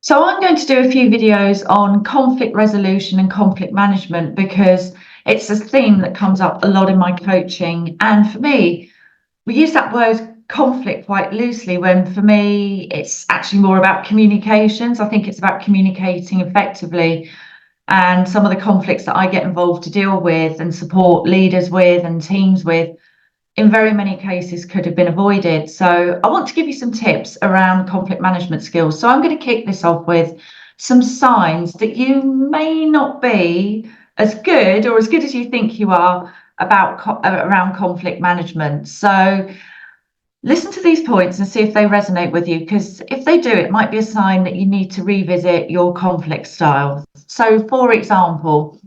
So I'm going to do a few videos on conflict resolution and conflict management because it's a theme that comes up a lot in my coaching. And for me, we use that word conflict quite loosely when for me, it's actually more about communications. I think it's about communicating effectively. And some of the conflicts that I get involved to deal with and support leaders with and teams with in very many cases could have been avoided. So I want to give you some tips around conflict management skills. So I'm going to kick this off with some signs that you may not be as good or as good as you think you are around conflict management. So listen to these points and see if they resonate with you, because if they do, it might be a sign that you need to revisit your conflict style. So for example,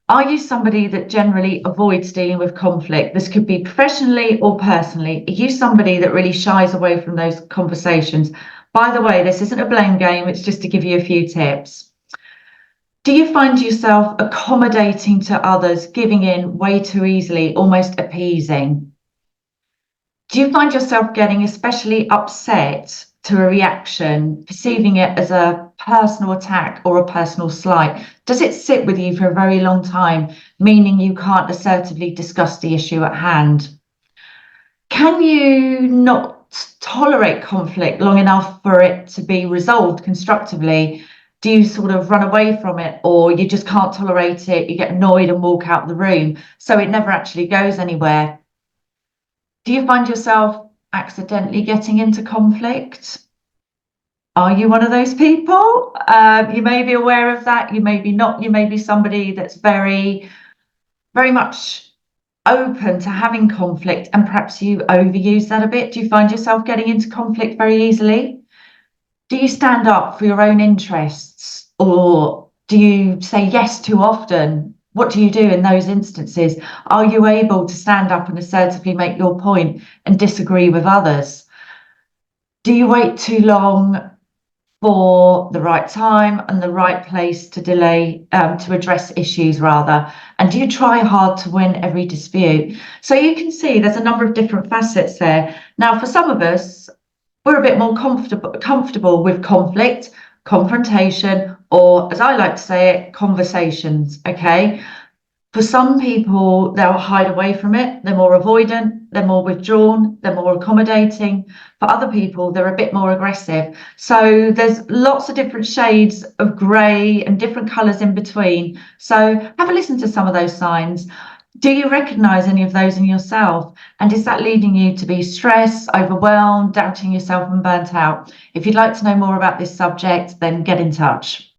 are you somebody that generally avoids dealing with conflict? This could be professionally or personally. Are you somebody that really shies away from those conversations? By the way, this isn't a blame game, it's just to give you a few tips. Do you find yourself accommodating to others, giving in way too easily, almost appeasing? Do you find yourself getting especially upset to a reaction, perceiving it as a personal attack or a personal slight? Does it sit with you for a very long time, meaning you can't assertively discuss the issue at hand? Can you not tolerate conflict long enough for it to be resolved constructively? Do you sort of run away from it, or you just can't tolerate it? You get annoyed and walk out the room, so it never actually goes anywhere. Do you find yourself accidentally getting into conflict? Are you one of those people? You may be aware of that. You may be not. You may be somebody that's very, very much open to having conflict, and perhaps you overuse that a bit. Do you find yourself getting into conflict very easily? Do you stand up for your own interests, or do you say yes too often? What do you do in those instances? Are you able to stand up and assertively make your point and disagree with others? Do you wait too long for the right time and the right place to to address issues rather? And do you try hard to win every dispute? So you can see there's a number of different facets there. Now, for some of us, we're a bit more comfortable with conflict, confrontation, or as I like to say it, conversations. Okay. For some people, they'll hide away from it. They're more avoidant, they're more withdrawn, they're more accommodating. For other people, they're a bit more aggressive. So there's lots of different shades of grey and different colours in between. So have a listen to some of those signs. Do you recognise any of those in yourself? And is that leading you to be stressed, overwhelmed, doubting yourself and burnt out? If you'd like to know more about this subject, then get in touch.